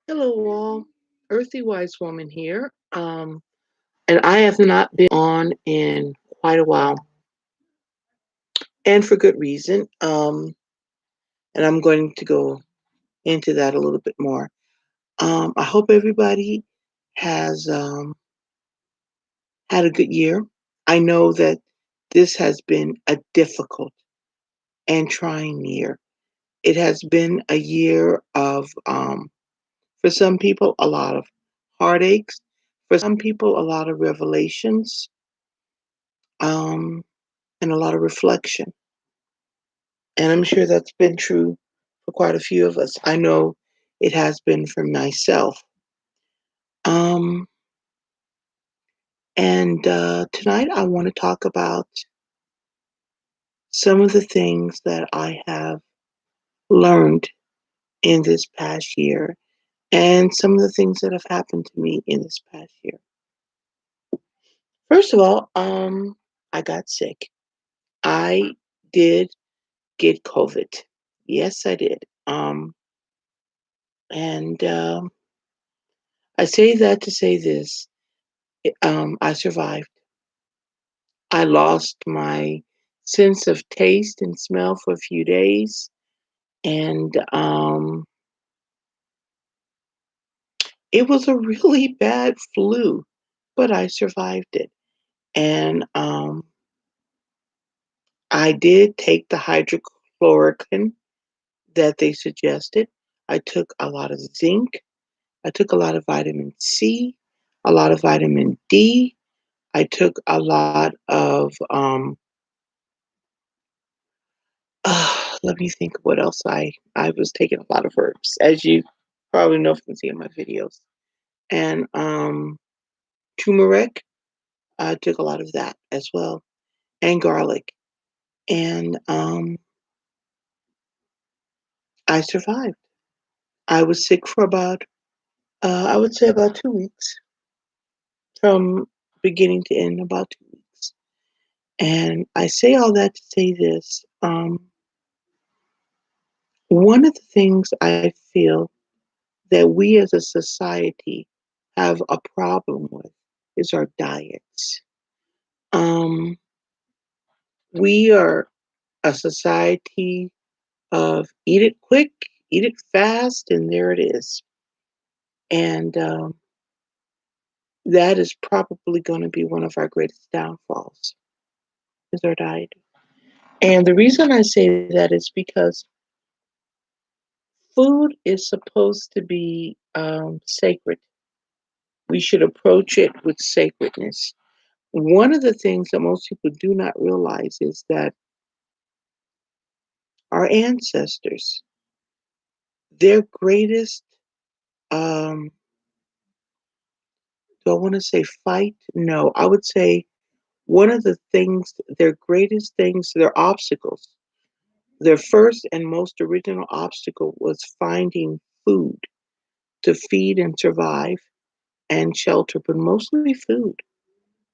Hello, all. Earthy Wise Woman here. And I have not been on in quite a while, and for good reason. And I'm going to go into that a little bit more. I hope everybody has had a good year. I know that this has been a difficult and trying year. It has been a year of, for some people, a lot of heartaches. For some people, a lot of revelations. Um, and a lot of reflection. And I'm sure that's been true for quite a few of us. I know it has been for myself. Um, and tonight I want to talk about some of the things that I have learned in this past year and some of the things that have happened to me in this past year. First of all, I got sick. I did get COVID. Yes, I did. And I say that to say this. I survived. I lost my sense of taste and smell for a few days, and it was a really bad flu, but I survived it. And I did take the hydrochloroquine that they suggested. I took a lot of zinc. I took a lot of vitamin C, a lot of vitamin D. I took a lot of let me think what else I was taking a lot of herbs, as you probably know from seeing my videos. And turmeric, I took a lot of that as well, and garlic. And I survived. I was sick for about I would say about 2 weeks, from beginning to end, about 2 weeks. And I say all that to say this. One of the things I feel that we as a society have a problem with is our diets. Um, we are a society of eat it quick, eat it fast, and there it is. And that is probably going to be one of our greatest downfalls is our diet. And the reason I say that is because food is supposed to be sacred. We should approach it with sacredness. One of the things that most people do not realize is that our ancestors, their greatest, um, do I want to say fight? No, I would say one of the things, their greatest things, their obstacles, their first and most original obstacle was finding food to feed and survive and shelter, but mostly food.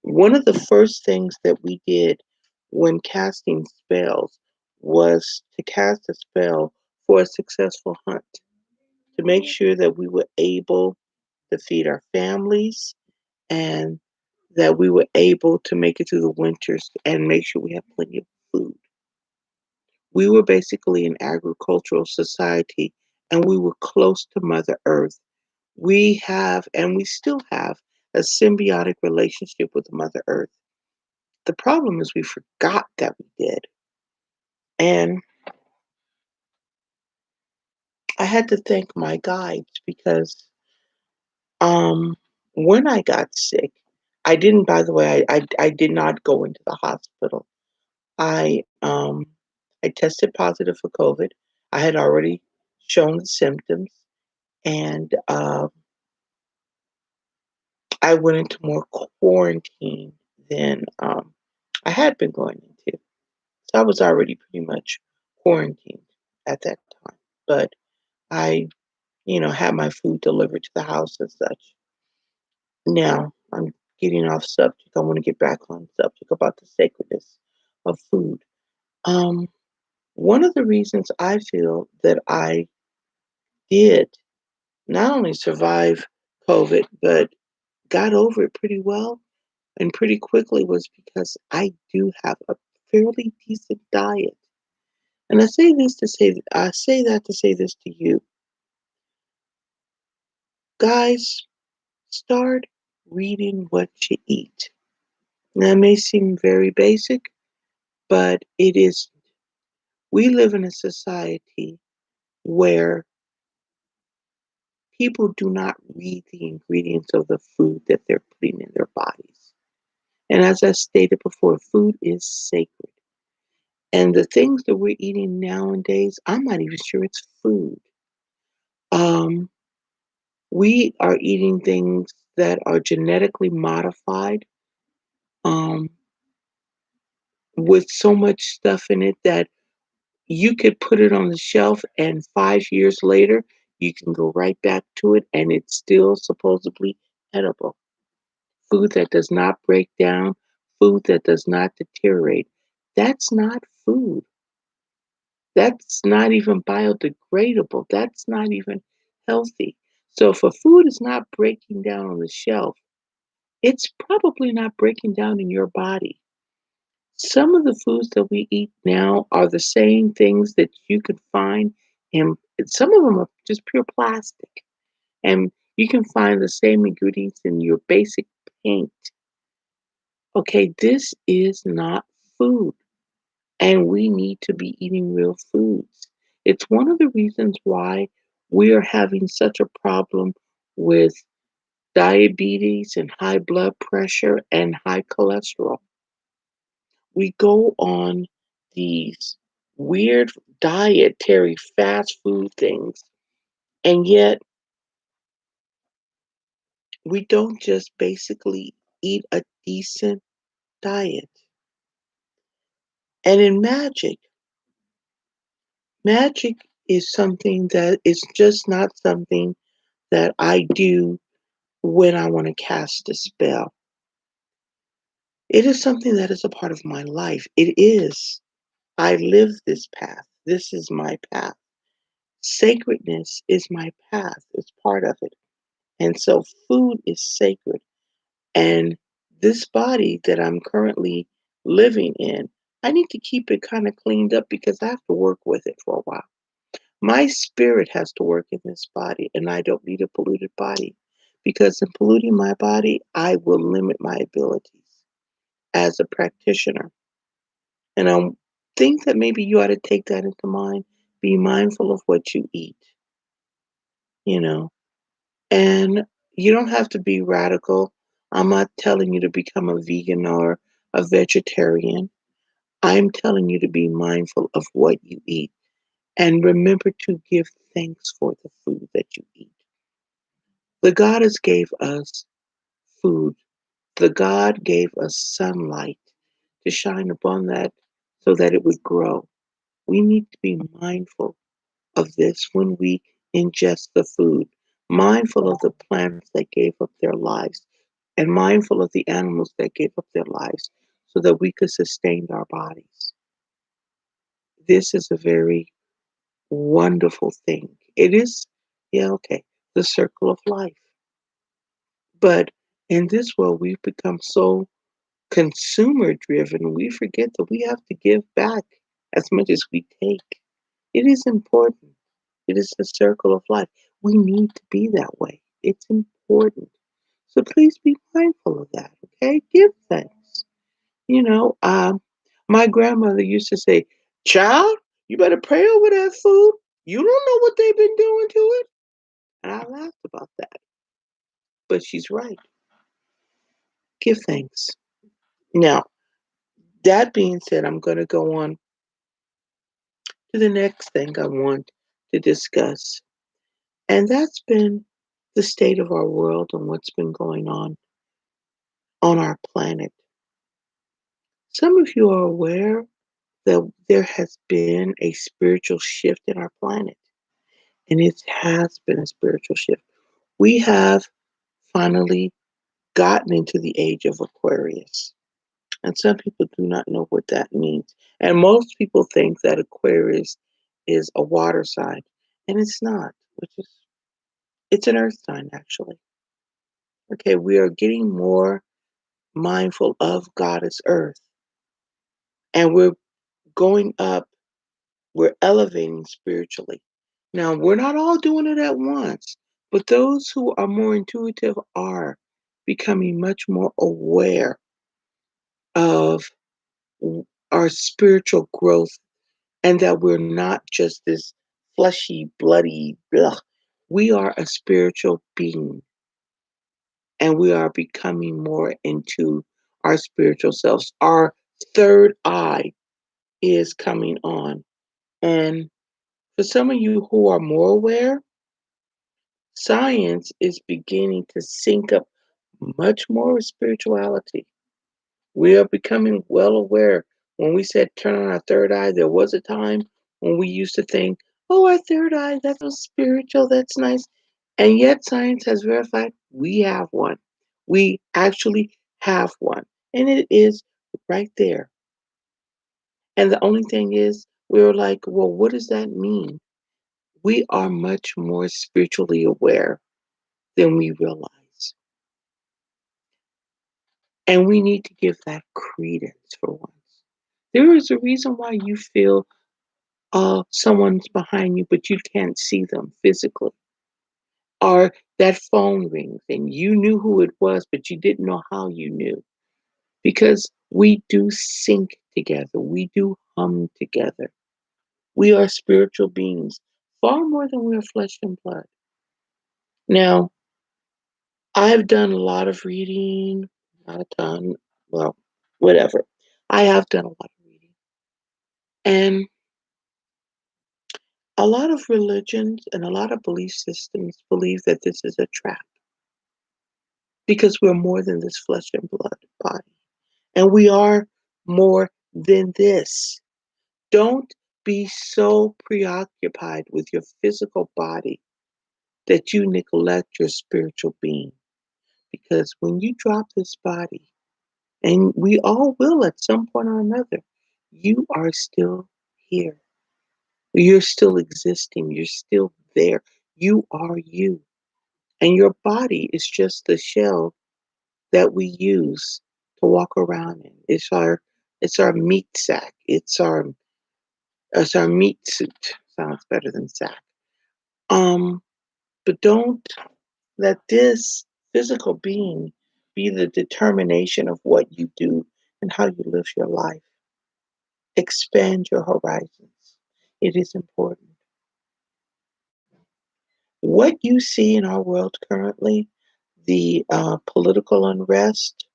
One of the first things that we did when casting spells was to cast a spell for a successful hunt, to make sure that we were able to feed our families and that we were able to make it through the winters and make sure we have plenty of food. We were basically an agricultural society and we were close to Mother Earth. We have, and we still have, a symbiotic relationship with Mother Earth. The problem is we forgot that we did. And I had to thank my guides because um, when I got sick, I didn't, by the way, I did not go into the hospital. I tested positive for COVID. I had already shown the symptoms, and I went into more quarantine than I had been going into. So I was already pretty much quarantined at that time. But I, had my food delivered to the house and such. Now I'm getting off subject. I want to get back on subject about the sacredness of food. Um, One of the reasons I feel that I did not only survived COVID, but got over it pretty well and pretty quickly was because I do have a fairly decent diet. And I say that to say this to you. Guys, start reading what you eat. Now, it may seem very basic, but it is. We live in a society where people do not read the ingredients of the food that they're putting in their bodies. And as I stated before, food is sacred. And the things that we're eating nowadays, I'm not even sure it's food. Um, we are eating things that are genetically modified, um, with so much stuff in it that you could put it on the shelf and 5 years later, you can go right back to it and it's still supposedly edible. Food that does not break down, food that does not deteriorate. That's not food. That's not even biodegradable. That's not even healthy. So if a food is not breaking down on the shelf, it's probably not breaking down in your body. Some of the foods that we eat now are the same things that you could find in some of them are just pure plastic. And you can find the same ingredients in your basic paint. Okay, this is not food. And we need to be eating real foods. It's one of the reasons why we are having such a problem with diabetes and high blood pressure and high cholesterol. We go on these weird dietary fast food things, and yet we don't just basically eat a decent diet. And in magic is something that is just not something that I do when I want to cast a spell. It is something that is a part of my life. It is. I live this path. This is my path. Sacredness is my path. It's part of it. And so food is sacred. And this body that I'm currently living in, I need to keep it kind of cleaned up because I have to work with it for a while. My spirit has to work in this body, and I don't need a polluted body because in polluting my body, I will limit my abilities as a practitioner. And I think that maybe you ought to take that into mind. Be mindful of what you eat, you know, and you don't have to be radical. I'm not telling you to become a vegan or a vegetarian. I'm telling you to be mindful of what you eat and remember to give thanks for the food that you eat. The goddess gave us food. The God gave us sunlight to shine upon that so that it would grow. We need to be mindful of this when we ingest the food, mindful of the plants that gave up their lives, and mindful of the animals that gave up their lives so that we could sustain our bodies. This is a very wonderful thing. It is, yeah, okay, the circle of life. But in this world, we've become so consumer driven, we forget that we have to give back as much as we take. It is important. It is the circle of life. We need to be that way. It's important. So please be mindful of that, okay? Give thanks. You know, my grandmother used to say, "Child, you better pray over that food. You don't know what they've been doing to it." And I laughed about that. But she's right. Give thanks. Now, that being said, I'm going to go on to the next thing I want to discuss. And that's been the state of our world and what's been going on our planet. Some of you are aware that there has been a spiritual shift in our planet, and it has been a spiritual shift. We have finally gotten into the age of Aquarius, and some people do not know what that means. And most people think that Aquarius is a water sign, and it's not, which is It's an earth sign, actually. Okay, we are getting more mindful of Goddess Earth, and we're going up, we're elevating spiritually. Now, we're not all doing it at once, but those who are more intuitive are becoming much more aware of our spiritual growth and that we're not just this fleshy, bloody, ugh. We are a spiritual being and we are becoming more into our spiritual selves. Our third eye is coming on. And for some of you who are more aware, science is beginning to sync up much more with spirituality. We are becoming well aware. When we said turn on our third eye, there was a time when we used to think, oh, our third eye, that's so spiritual, that's nice. And yet science has verified we have one. We actually have one. And it is right there. And the only thing is, we were like, well, what does that mean? We are much more spiritually aware than we realize. And we need to give that credence for once. There is a reason why you feel someone's behind you, but you can't see them physically. Or that phone rings and you knew who it was, but you didn't know how you knew. Because we do sync together, we do hum together. We are spiritual beings, far more than we are flesh and blood. Now, I've done a lot of reading, not a ton, well, whatever. I have done a lot of reading. And a lot of religions and a lot of belief systems believe that this is a trap because we're more than this flesh and blood body. And we are more than this. Don't be so preoccupied with your physical body that you neglect your spiritual being. Because when you drop this body, and we all will at some point or another, you are still here. You're still existing. You're still there. You are you. And your body is just the shell that we use to walk around in. It's our meat sack. It's our meat suit. Sounds better than sack. Um, but don't let this physical being be the determination of what you do and how you live your life. Expand your horizons. It is important. What you see in our world currently, the political unrest,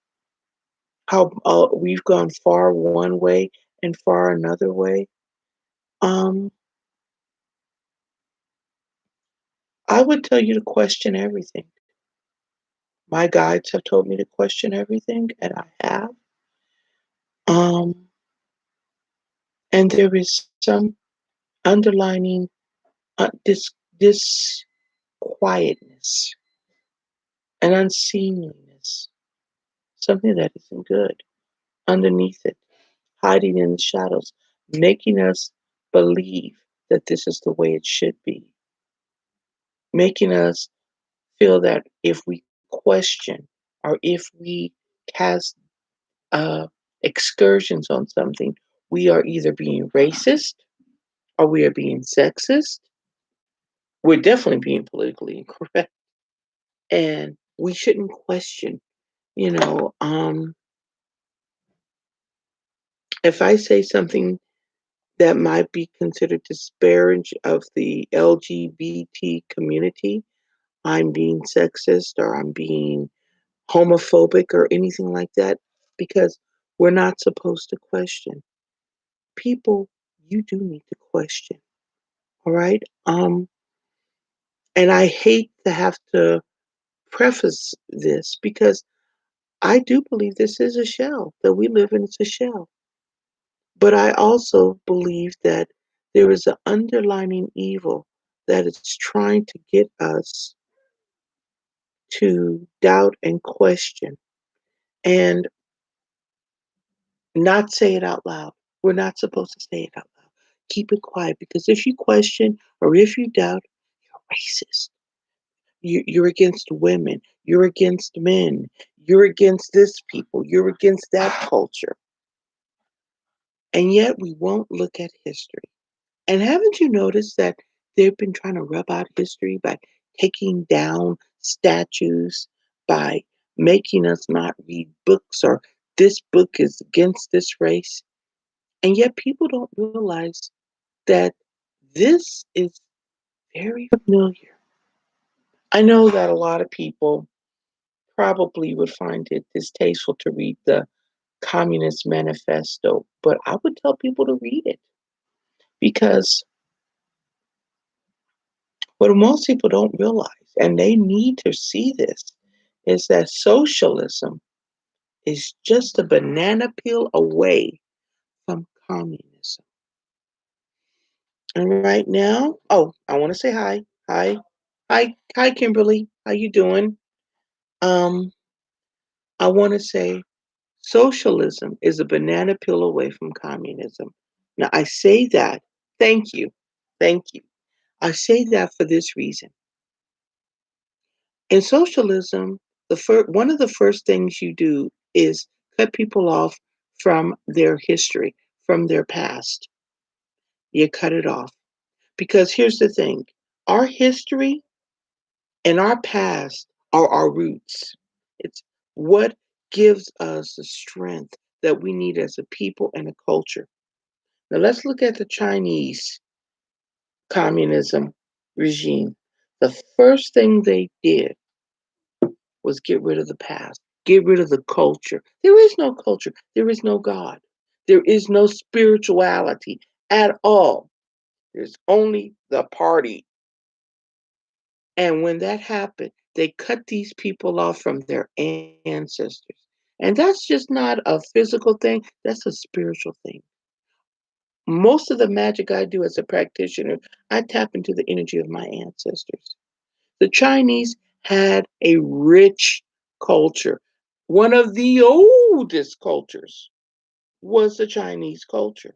how we've gone far one way and far another way. Um, I would tell you to question everything. My guides have told me to question everything, and I have. Um, and there is some underlining this quietness and unseemliness, something that isn't good underneath it, hiding in the shadows, making us believe that this is the way it should be, making us feel that if we question or if we cast uh, excursions on something, we are either being racist or we are being sexist. We're definitely being politically incorrect. And we shouldn't question, you know, if I say something that might be considered disparage of the LGBT community, I'm being sexist or I'm being homophobic or anything like that because we're not supposed to question. People, you do need to question, all right? And I hate to have to preface this because I do believe this is a shell that we live in. It's a shell. But I also believe that there is an underlining evil that is trying to get us to doubt and question and not say it out loud. We're not supposed to say it out loud. Keep it quiet because if you question or if you doubt, you're racist. You're against women. You're against men. You're against this people. You're against that culture. And yet we won't look at history. And haven't you noticed that they've been trying to rub out history by taking down statues, by making us not read books, or this book is against this race? And yet people don't realize that this is very familiar. I know that a lot of people probably would find it distasteful to read the Communist Manifesto, but I would tell people to read it because what most people don't realize, and they need to see this, is that socialism is just a banana peel away from communism. And right now, oh, I want to say hi. Hi. Hi, Kimberly. How you doing? Um, I want to say socialism is a banana peel away from communism. Now, I say that, thank you, thank you. I say that for this reason. In socialism, one of the first things you do is cut people off from their history, from their past. You cut it off. Because here's the thing, our history and our past are our roots. It's what gives us the strength that we need as a people and a culture. Now let's look at the Chinese communism regime. The first thing they did was get rid of the past, get rid of the culture. There is no culture, there is no God, there is no spirituality at all. There's only the party. And when that happened, they cut these people off from their ancestors. And that's just not a physical thing, that's a spiritual thing. Most of the magic I do as a practitioner, I tap into the energy of my ancestors. The Chinese had a rich culture. One of the oldest cultures was the Chinese culture.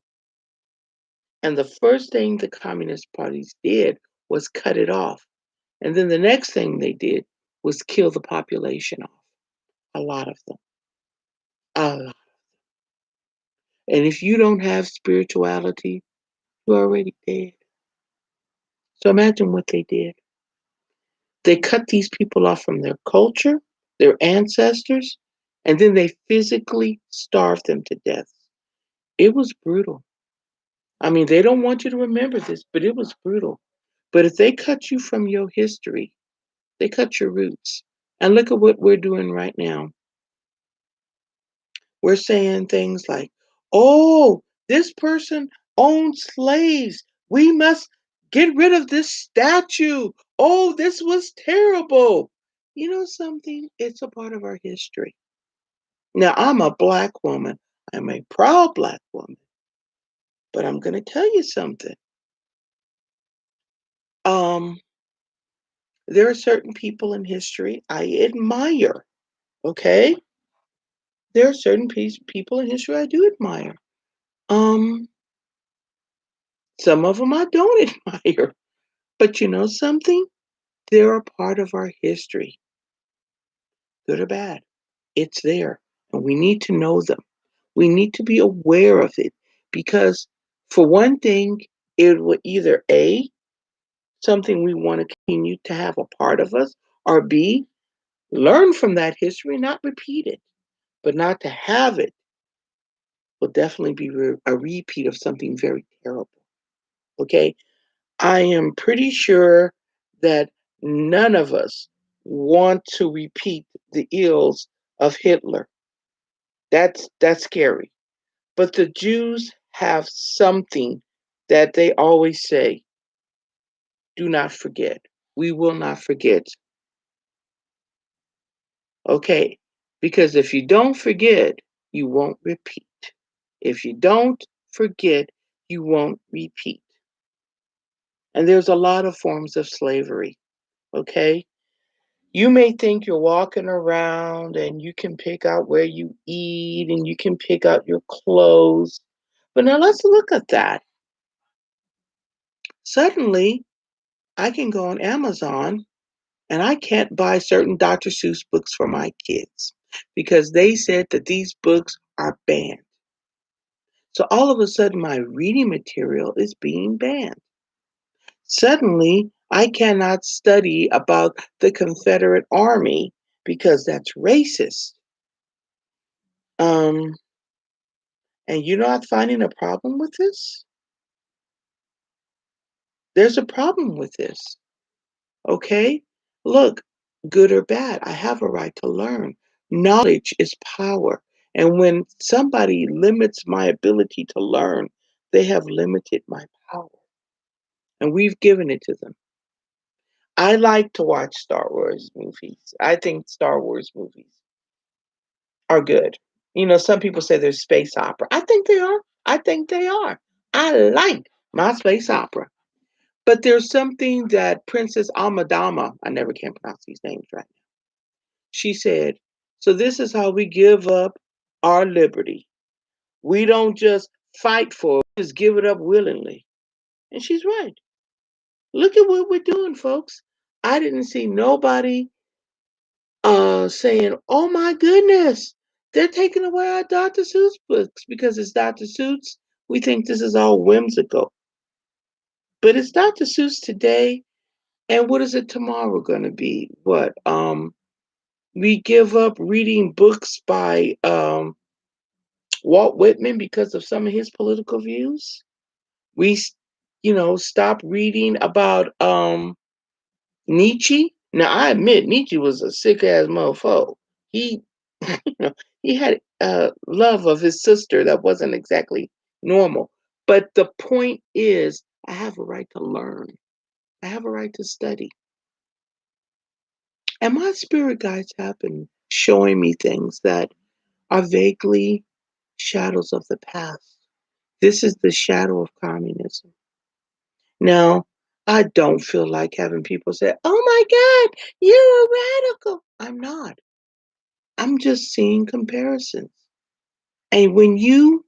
And the first thing the communist parties did was cut it off. And then the next thing they did was kill the population off. A lot of them. A lot. And if you don't have spirituality, you're already dead. So imagine what they did. They cut these people off from their culture, their ancestors, and then they physically starved them to death. It was brutal. I mean, they don't want you to remember this, but it was brutal. But if they cut you from your history, they cut your roots. And look at what we're doing right now. We're saying things like, oh, this person owned slaves. We must get rid of this statue. Oh, this was terrible. You know something? It's a part of our history. Now, I'm a black woman. I'm a proud black woman. But I'm going to tell you something. Um, there are certain people in history I admire. Okay? There are certain people in history I do admire. Um, some of them I don't admire. But you know something? They're a part of our history, good or bad. It's there. And we need to know them. We need to be aware of it because, for one thing, it will either A, something we want to continue to have a part of us, or B, learn from that history, not repeat it. But not to have it will definitely be a repeat of something very terrible. Okay? I am pretty sure that none of us want to repeat the ills of Hitler. That's scary. But the Jews have something that they always say, do not forget. We will not forget. Okay? Because if you don't forget, you won't repeat. If you don't forget, you won't repeat. And there's a lot of forms of slavery. Okay? You may think you're walking around and you can pick out where you eat and you can pick out your clothes. But now let's look at that. Suddenly, I can go on Amazon And I can't buy certain Dr. Seuss books for my kids because they said that these books are banned. So all of a sudden, my reading material is being banned. Suddenly, I cannot study about the Confederate Army because that's racist. Um, and you're not finding a problem with this? There's a problem with this. Okay? Look, good or bad, I have a right to learn. Knowledge is power. And when somebody limits my ability to learn, they have limited my power. And we've given it to them. I like to watch Star Wars movies. I think Star Wars movies are good. You know, some people say they're space opera. I think they are. I think they are. I like my space opera. But there's something that Princess Amadama, I never can pronounce these names right. She said, "So this is how we give up our liberty. We don't just fight for it, just give it up willingly." And she's right. Look at what we're doing, folks. I didn't see nobody saying, "Oh my goodness, they're taking away our Dr. Seuss books because it's Dr. Seuss. We think this is all whimsical." But it's Dr. Seuss today, and what is it tomorrow gonna be? What? We give up reading books by Walt Whitman because of some of his political views. We, stop reading about Nietzsche. Now, I admit Nietzsche was a sick ass mofo. He, he had a love of his sister that wasn't exactly normal. But the point is, I have a right to learn. I have a right to study. And my spirit guides have been showing me things that are vaguely shadows of the past. This is the shadow of communism. Now, I don't feel like having people say, "Oh my God, you're a radical." I'm not. I'm just seeing comparisons. And when you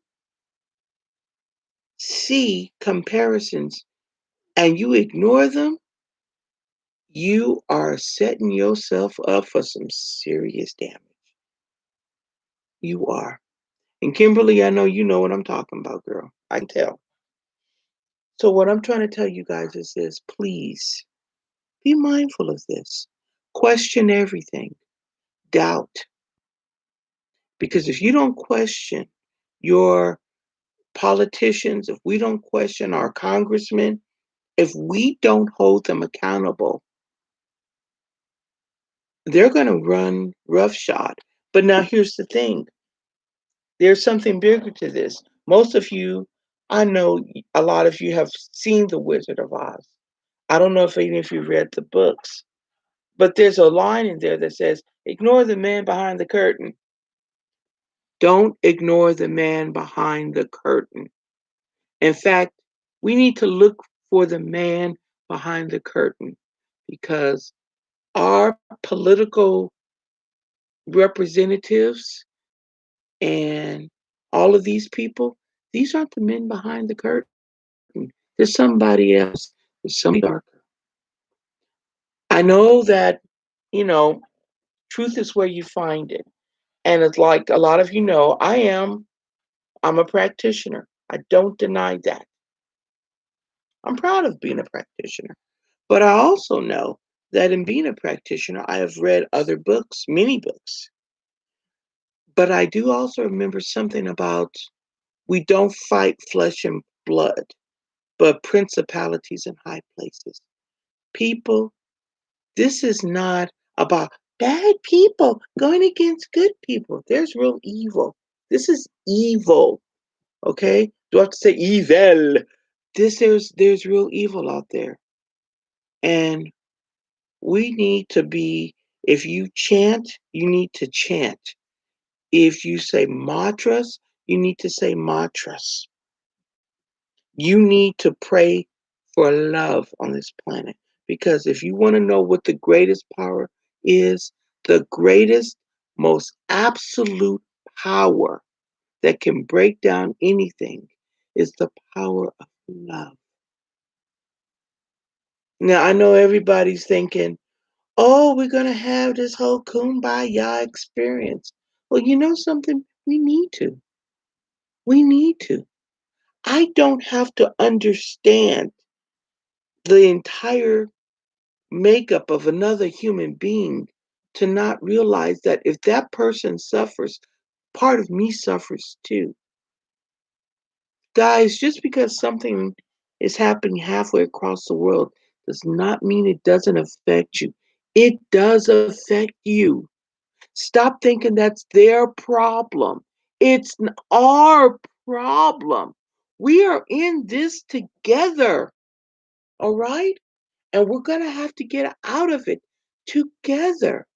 see comparisons and you ignore them, you are setting yourself up for some serious damage. You are. And Kimberly, I know you know what I'm talking about, girl. I can tell. So, what I'm trying to tell you guys is this: please be mindful of this. Question everything, doubt. Because if you don't question your politicians, if we don't question our congressmen, if we don't hold them accountable, they're going to run roughshod. But now here's the thing, there's something bigger to this. Most of you, I know a lot of you have seen The Wizard of Oz. I don't know if even if you've read the books, but there's a line in there that says, ignore the man behind the curtain. Don't ignore the man behind the curtain. In fact, we need to look for the man behind the curtain because our political representatives and all of these people, these aren't the men behind the curtain. There's somebody else. There's somebody darker. I know that, you know, truth is where you find it. And it's like a lot of you know, I'm a practitioner. I don't deny that. I'm proud of being a practitioner. But I also know that in being a practitioner, I have read other books, many books. But I do also remember something about we don't fight flesh and blood, but principalities in high places. People, this is not about bad people going against good people. There's real evil. This is evil. Okay? Do I have to say evil? There's real evil out there. And we need to be, if you chant, you need to chant. If you say mantras, you need to say mantras. You need to pray for love on this planet. Because if you want to know what the greatest power is, the greatest, most absolute power that can break down anything is the power of love. Now, I know everybody's thinking, Oh, we're going to have this whole kumbaya experience. Well, you know something? We need to. We need to. I don't have to understand the entire makeup of another human being to not realize that if that person suffers, part of me suffers too. Guys, just because something is happening halfway across the world does not mean it doesn't affect you. It does affect you. Stop thinking that's their problem. It's our problem. We are in this together, all right? And we're going to have to get out of it together.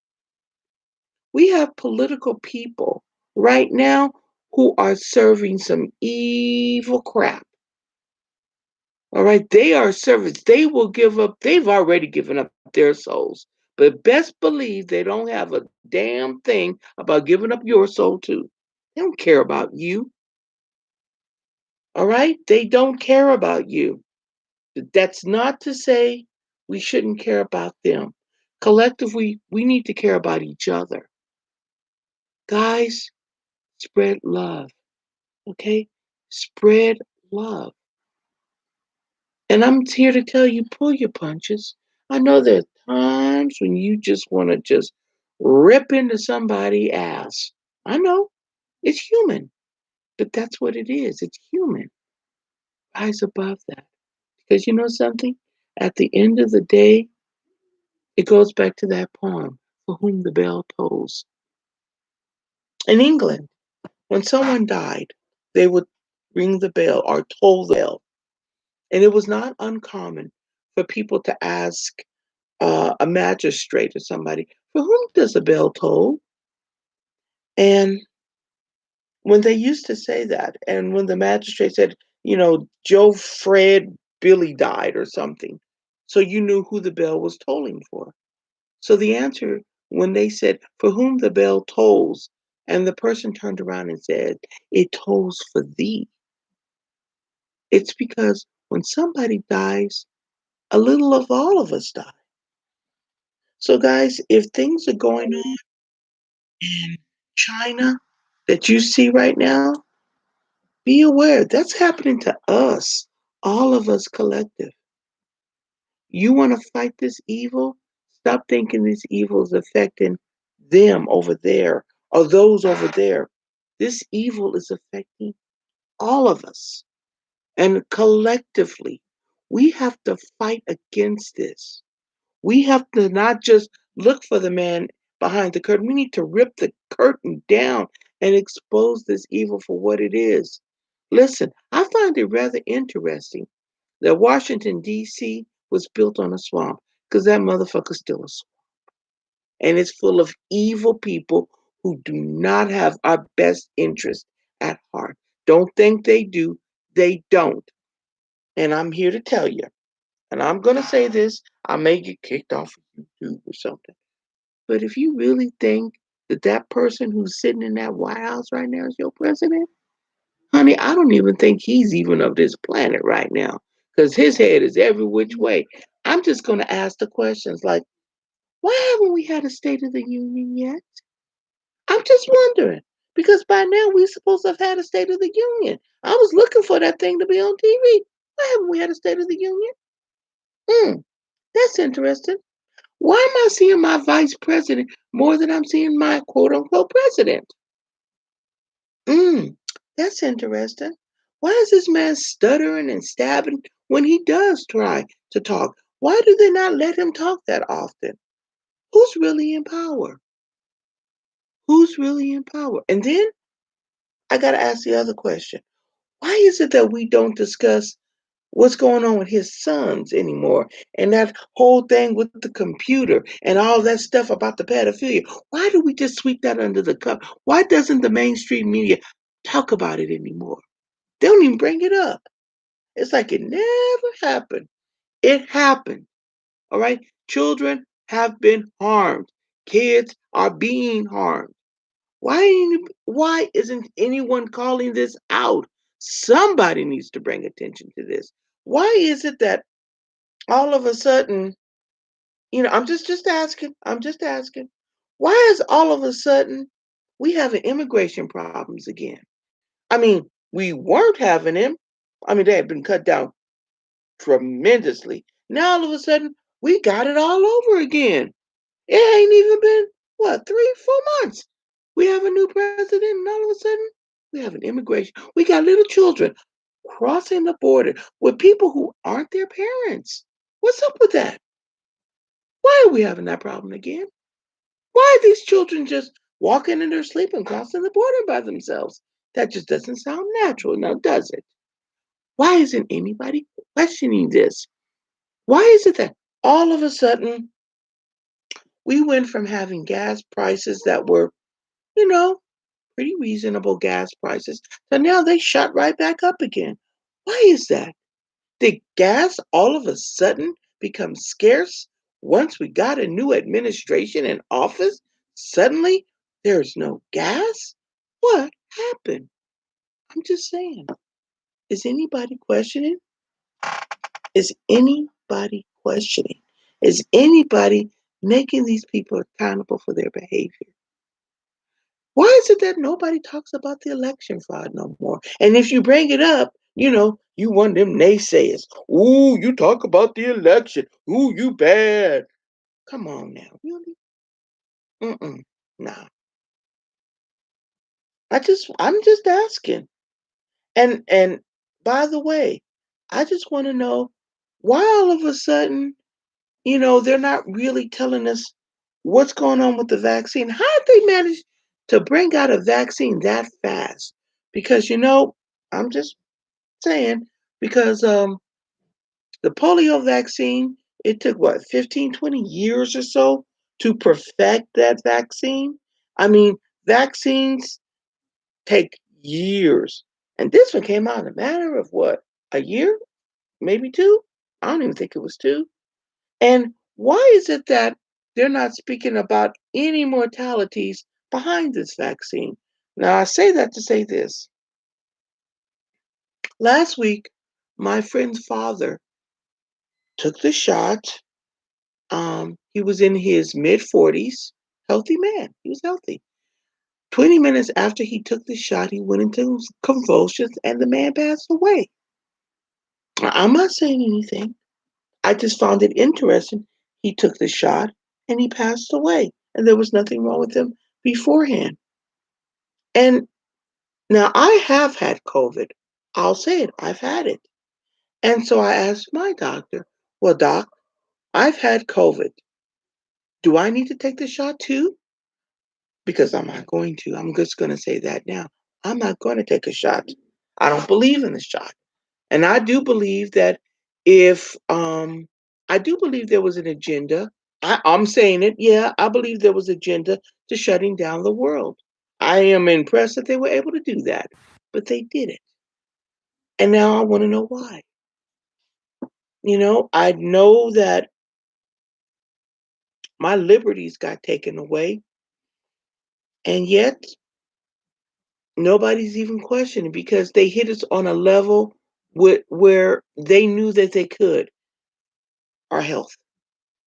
We have political people right now who are serving some evil crap. All right, they are servants. They will give up, they've already given up their souls. But best believe they don't have a damn thing about giving up your soul too. They don't care about you. All right? They don't care about you. That's not to say we shouldn't care about them. Collectively, we need to care about each other. Guys, spread love, okay? Spread love. And I'm here to tell you, pull your punches. I know there are times when you just want to just rip into somebody's ass. I know it's human, but that's what it is. It's human. Rise above that. Because you know something? At the end of the day, it goes back to that poem, For Whom the Bell Tolls. In England, when someone died, they would ring the bell or toll the bell. And it was not uncommon for people to ask a magistrate or somebody, for whom does the bell toll? And when they used to say that, and when the magistrate said, Joe, Fred, Billy died or something, so you knew who the bell was tolling for. So the answer, when they said, for whom the bell tolls, and the person turned around and said, it tolls for thee, it's because when somebody dies, a little of all of us die. So, guys, if things are going on in China that you see right now, be aware that's happening to us, all of us collective. You want to fight this evil? Stop thinking this evil is affecting them over there or those over there. This evil is affecting all of us. And collectively, we have to fight against this. We have to not just look for the man behind the curtain. We need to rip the curtain down and expose this evil for what it is. Listen, I find it rather interesting that Washington, D.C. was built on a swamp because that motherfucker's still a swamp. And it's full of evil people who do not have our best interest at heart. Don't think they do, they don't. And I'm here to tell you, and I'm going to say this, I may get kicked off of YouTube or something. But if you really think that that person who's sitting in that White House right now is your president, honey, I don't even think he's even of this planet right now because his head is every which way. I'm just going to ask the questions like, why haven't we had a State of the Union yet? I'm just wondering because by now we're supposed to have had a State of the Union. I was looking for that thing to be on TV. Why haven't we had a State of the Union? Hmm, that's interesting. Why am I seeing my vice president more than I'm seeing my quote unquote president? Mm, that's interesting. Why is this man stuttering and stabbing when he does try to talk? Why do they not let him talk that often? Who's really in power? Who's really in power? And then I got to ask the other question. Why is it that we don't discuss what's going on with his sons anymore and that whole thing with the computer and all that stuff about the pedophilia? Why do we just sweep that under the cup? Why doesn't the mainstream media talk about it anymore? They don't even bring it up. It's like it never happened. It happened. All right. Children have been harmed. Kids are being harmed. Why isn't anyone calling this out? Somebody needs to bring attention to this. Why is it that all of a sudden I'm just asking. I'm just asking. Why is all of a sudden we having immigration problems again? I mean, we weren't having them. I mean, they had been cut down tremendously. Now all of a sudden we got it all over again. It ain't even been what 3, 4 months. We have a new president, and all of a sudden we have an immigration. We got little children crossing the border with people who aren't their parents. What's up with that? Why are we having that problem again? Why are these children just walking in their sleep and crossing the border by themselves? That just doesn't sound natural, now does it? Why isn't anybody questioning this? Why is it that all of a sudden we went from having gas prices that were, you know, pretty reasonable gas prices, to now they shot right back up again? Why is that? Did gas all of a sudden become scarce once we got a new administration in office? Suddenly, there's no gas? What happened? I'm just saying. Is anybody questioning? Is anybody questioning? Is anybody making these people accountable for their behavior? Why is it that nobody talks about the election fraud no more? And if you bring it up, you one of them naysayers. Ooh, you talk about the election. Ooh, you bad. Come on now, really? Mm-mm. Nah. I'm just asking. And by the way, I just want to know why all of a sudden, they're not really telling us what's going on with the vaccine. How did they manage to bring out a vaccine that fast? Because I'm just saying, because the polio vaccine, it took what, 15, 20 years or so to perfect that vaccine. I mean, vaccines take years. And this one came out in a matter of what, a year? Maybe two? I don't even think it was two. And why is it that they're not speaking about any mortalities behind this vaccine? Now, I say that to say this. Last week, my friend's father took the shot. He was in his mid 40s, healthy man. He was healthy. 20 minutes after he took the shot, he went into convulsions and the man passed away. I'm not saying anything. I just found it interesting. He took the shot and he passed away, and there was nothing wrong with him beforehand. And now I have had COVID. I'll say it, I've had it. And so I asked my doctor, well, doc, I've had COVID. Do I need to take the shot too? Because I'm not going to. I'm just going to say that now. I'm not going to take a shot. I don't believe in the shot. And I do believe that if I do believe there was an agenda. I'm saying it, yeah, I believe there was agenda to shutting down the world. I am impressed that they were able to do that, but they did it. And now I want to know why. I know that my liberties got taken away, and yet nobody's even questioning because they hit us on a level where they knew that they could, our health,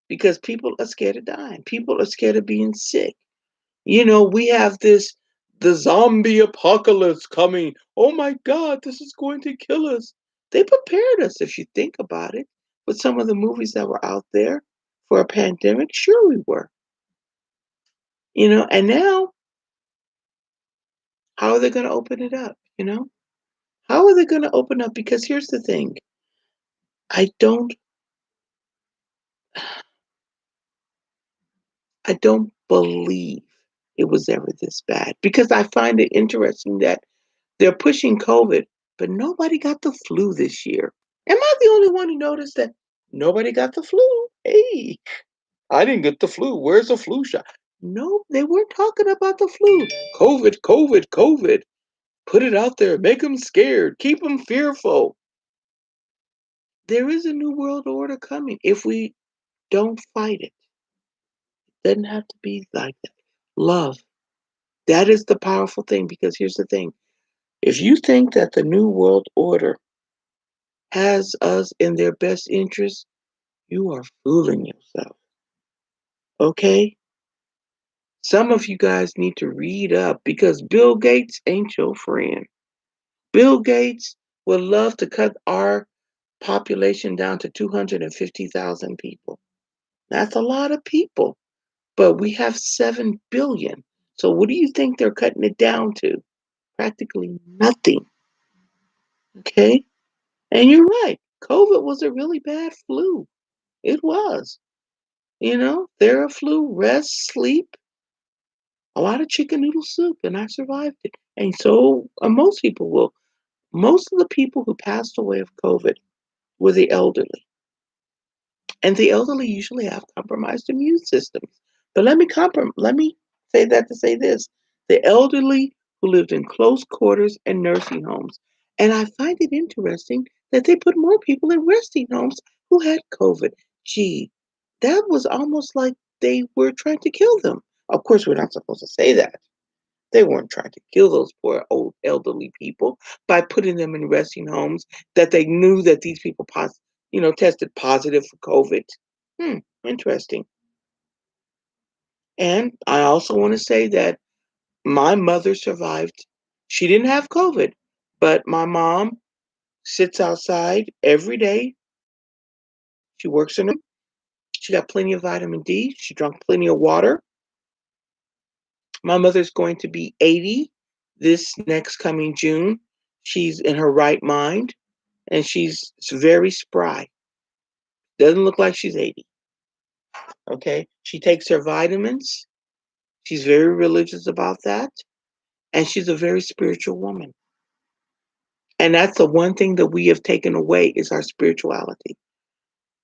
because people are scared of dying. People are scared of being sick. We have the zombie apocalypse coming. Oh my God, this is going to kill us. They prepared us, if you think about it, with some of the movies that were out there for a pandemic. Sure, we were. And now, how are they going to open it up? How are they going to open up? Because here's the thing, I don't, I don't believe it was ever this bad because I find it interesting that they're pushing COVID, but nobody got the flu this year. Am I the only one who noticed that nobody got the flu? Hey, I didn't get the flu. Where's the flu shot? No, they weren't talking about the flu. COVID, COVID, COVID. Put it out there. Make them scared. Keep them fearful. There is a new world order coming if we don't fight it. It doesn't have to be like that. Love. That is the powerful thing because here's the thing. If you think that the new world order has us in their best interest, you are fooling yourself. Okay? Some of you guys need to read up because Bill Gates ain't your friend. Bill Gates would love to cut our population down to 250,000 people. That's a lot of people, but we have 7 billion. So what do you think they're cutting it down to? Practically nothing. Okay? And you're right. COVID was a really bad flu. It was. Theraflu, rest, sleep, a lot of chicken noodle soup, and I survived it. And so most people will. Most of the people who passed away of COVID were the elderly. And the elderly usually have compromised immune systems. But let me say that to say this. The elderly who lived in close quarters and nursing homes. And I find it interesting that they put more people in resting homes who had COVID. Gee, that was almost like they were trying to kill them. Of course, we're not supposed to say that. They weren't trying to kill those poor old elderly people by putting them in resting homes that they knew that these people tested positive for COVID. Hmm, interesting. And I also want to say that my mother survived. She didn't have COVID, but my mom sits outside every day. She works in her. She got plenty of vitamin D. She drank plenty of water. My mother's going to be 80 this next coming June. She's in her right mind and she's very spry. Doesn't look like she's 80. Okay. She takes her vitamins. She's very religious about that. And she's a very spiritual woman. And that's the one thing that we have taken away is our spirituality.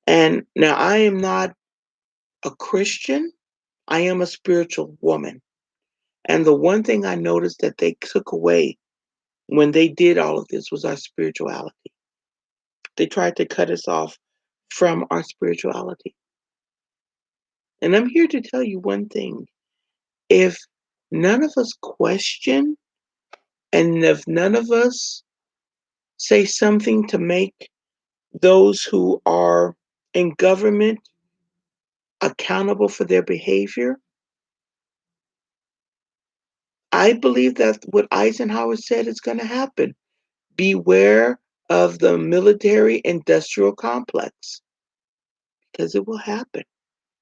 And now I am not a Christian. I am a spiritual woman. And the one thing I noticed that they took away when they did all of this was our spirituality. They tried to cut us off from our spirituality. And I'm here to tell you one thing. If none of us question and if none of us say something to make those who are in government accountable for their behavior, I believe that what Eisenhower said is going to happen. Beware of the military industrial complex because it will happen.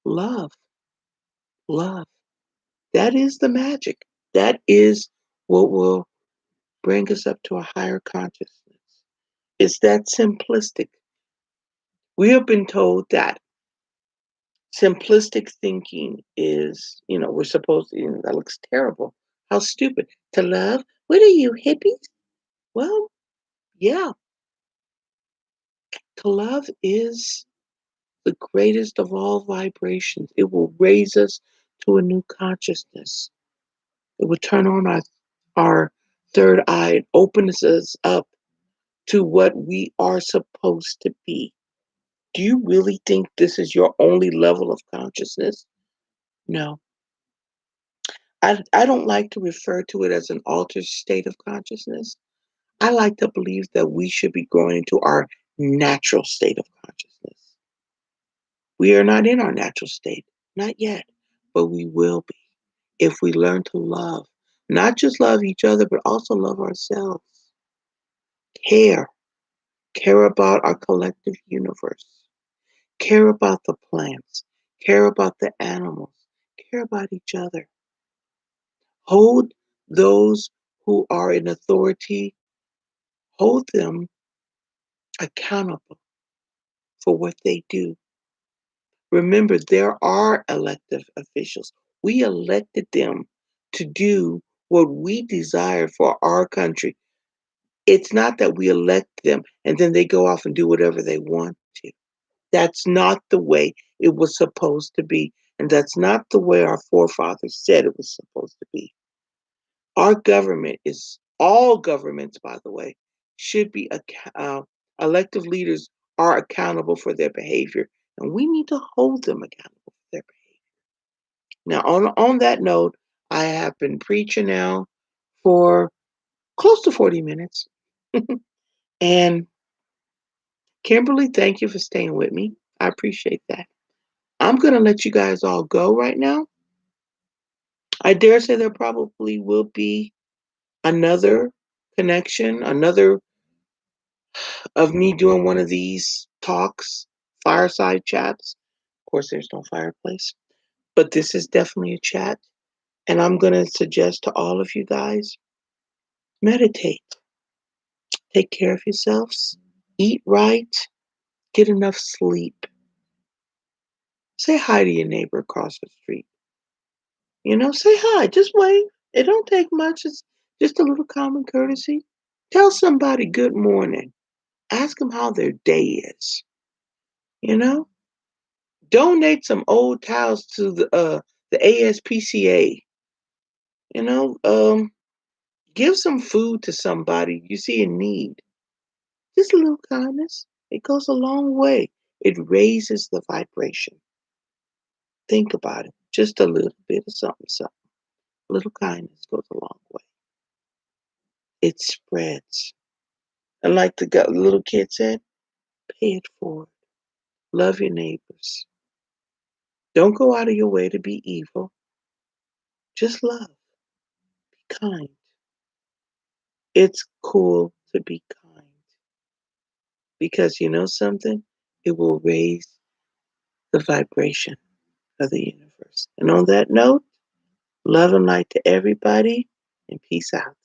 Love, love. That is the magic. That is what will bring us up to a higher consciousness. It's that simplistic. We have been told that simplistic thinking is, we're supposed to, that looks terrible. How stupid. To love? What are you, hippies? Well, yeah, to love is the greatest of all vibrations. It will raise us to a new consciousness. It will turn on our third eye and open us up to what we are supposed to be. Do you really think this is your only level of consciousness? No. I don't like to refer to it as an altered state of consciousness. I like to believe that we should be growing into our natural state of consciousness. We are not in our natural state, not yet, but we will be if we learn to love. Not just love each other, but also love ourselves. Care. Care about our collective universe. Care about the plants. Care about the animals. Care about each other. Hold those who are in authority, hold them accountable for what they do. Remember, there are elected officials. We elected them to do what we desire for our country. It's not that we elect them and then they go off and do whatever they want to. That's not the way it was supposed to be. And that's not the way our forefathers said it was supposed to be. Our government is all governments, by the way, should be elective leaders are accountable for their behavior, and we need to hold them accountable for their behavior. Now, on that note, I have been preaching now for close to 40 minutes, and Kimberly, thank you for staying with me. I appreciate that. I'm gonna let you guys all go right now. I dare say there probably will be another connection, another of me doing one of these talks, fireside chats. Of course, there's no fireplace, but this is definitely a chat. And I'm going to suggest to all of you guys meditate, take care of yourselves, eat right, get enough sleep. Say hi to your neighbor across the street. Say hi, just wave. It don't take much. It's just a little common courtesy. Tell somebody good morning. Ask them how their day is. You know, donate some old towels to the ASPCA. You know, give some food to somebody you see in need. Just a little kindness. It goes a long way. It raises the vibration. Think about it. Just a little bit of something, something. A little kindness goes a long way. It spreads. And like the little kid said, pay it forward. Love your neighbors. Don't go out of your way to be evil. Just love. Be kind. It's cool to be kind because you know something? It will raise the vibration of the universe. And on that note, love and light to everybody and peace out.